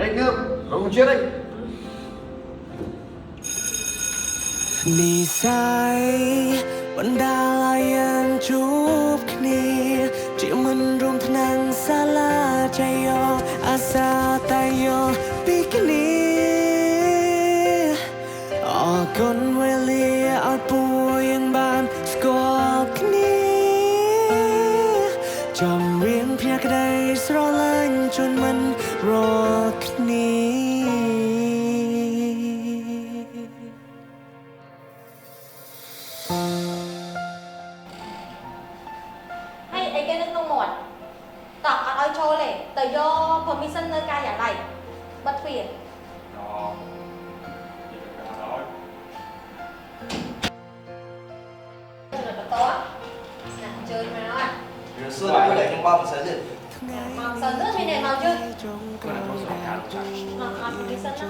Đây cơm, rồi một chiếc đây. นิสัยบรรดาลายังจูบគ្នាជាមិនរួមថ្នាំងសាលាចៃយោអាសាតែយោពីគ្នាអរគុណវេលាឲ្យពួកយើងបានស្គាល់គ្នាចំរៀងផ្ញើក្តីស្រឡាញ់ជូនមិនរកគ្នា hay ấy cái nước nông một tỏ ở đôi trôi này từ do permission nơi ca giả này bất phiền chơi mà nói Rồi xưa là quay lại trong bao một sợi gì? màu sơn nước hay này màu chứ Quay lại một sợi màu permission đó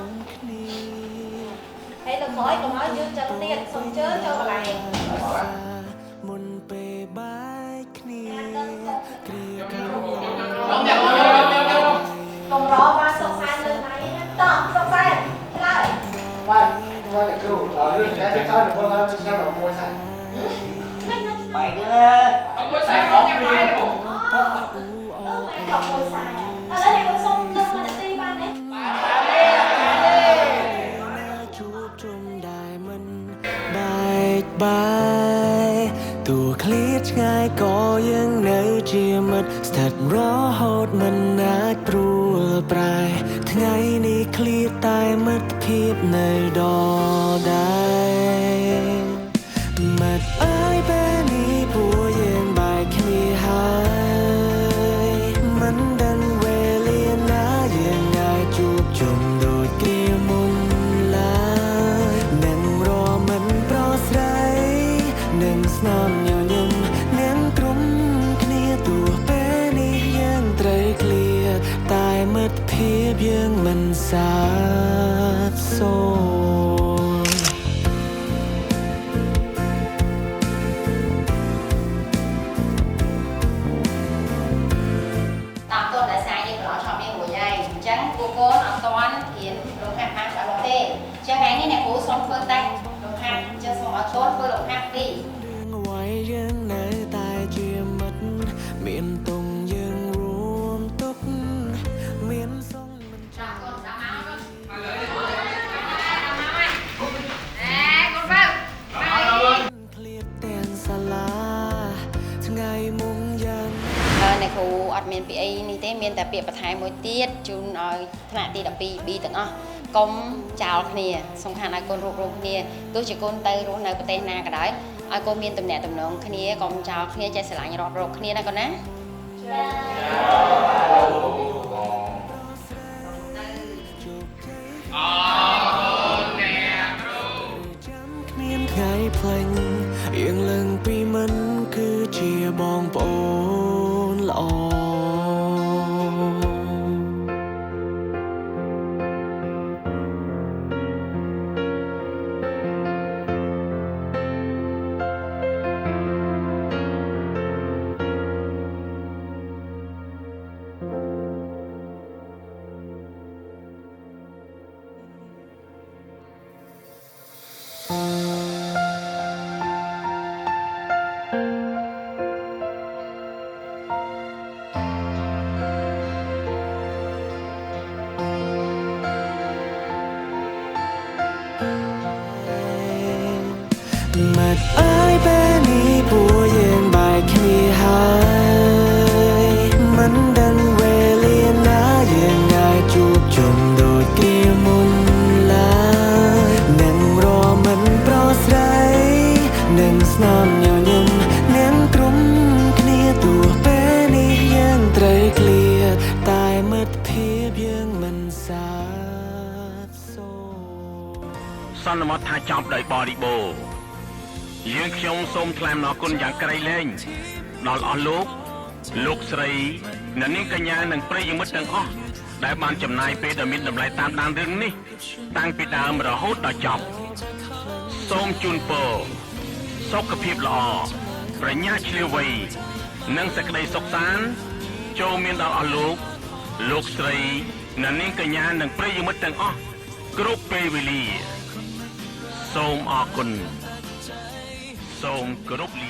hay là khói còn nói chứ cho tiền xong chớ cho vào này មុនពេលបែកគ្នាគ្រាកាល còn rõ ba sọc sai nơi này tỏ sọc sai lại Quay lại kêu, đưa cái cho được con ra xem là mua sẵn. Mày đưa không có xài có cái máy đâu. mày học ngồi xài ở đây này con sông lưng mà đã đi ba đấy ជួបជុំដែរមិនបែកបាយទោះឃ្លាតឆ្ងាយក៏ยังនៅជាមិត្តស្ថិតរហូតមិនអាចព្រួលប្រែថ្ងៃនេះឃ្លាតតែមិត្តភាពនៅដដែលមិត្តអើយពេលនេះពួកយើងបែកគ្នាហើយមិនដឹងវេលាណាយើងអាចជួបជុំដូចគ្នាមុនឡើយនឹងរមិនប្រស្រីនឹងស្នំញញឹមនឹងក្រុមគ្នាទោះពេលនេះយើងត្រូវឃ្លាតតែមិត្តភាពយើងមិនសាបសូន្យ ตามต้นและสายยังหล่อชอบยังหัวใหญ่จังกูโก้เอาตอนเขียนลงหักมาจากลงเต้จังไงนี่เนี่ยกูส่งเพื่อนแต่งลงหักจะส่งเอาต้นเพื่อลงหักดี រឿងអ្វីយើងនៅតែជាមិត្តមានតុងយើងរួមទុកមានសងមិន Rồi con đã máu rồi. Nè, con Vâng. ឃ្លាតទាំងសាលាថ្ងៃមុងយ៉ាង này khu admin PA នេះទេមានតែពាក្យបន្ថែមមួយទៀតជូនឲ្យថ្នាក់ទី 12B ទាំងអស់កុំចោលគ្នាសំខាន់ឲ្យកូនរួបរวมគ្នាទោះជាកូនទៅរស់នៅប្រទេសណាក៏ដោយឲ្យកូនមានទំនាក់ទំនងគ្នាកុំចោលគ្នាចេះស្រឡាញ់រាប់រកគ្នាណាកូនណា ចាំគ្មានថ្ងៃផ្លេញយើងឡើងពីមិនគឺជាបងប្អូនល្អ Hãy subscribe cho kênh Ghiền Mì Gõ để không bỏ lỡ ន្មតថាចប់ដោយបរិបូរណ៍យើងខ្ញុំសូមថ្លែងអំណរគុណយ៉ាងក្រៃលែងដល់អស់លោកស្រីអ្នកនាងកញ្ញានិងប្រិយមិត្តទាំងអស់ដែលបានចំណាយពេលដ៏មានតម្លៃតាមដានរឿងនេះតាំងពីដើមរហូតដល់ចប់សូមជូនពរសុខភាពល្អប្រាជ្ញាឆ្លៀវវៃនិងសេចក្តីសុខសាន្តចូលមានដល់អស់លោកស្រីអ្នកនាងកញ្ញានិងប្រិយមិត្តទាំងអស់គ្រប់ពេលវេលាសូមអរគុណសូមគោរពលា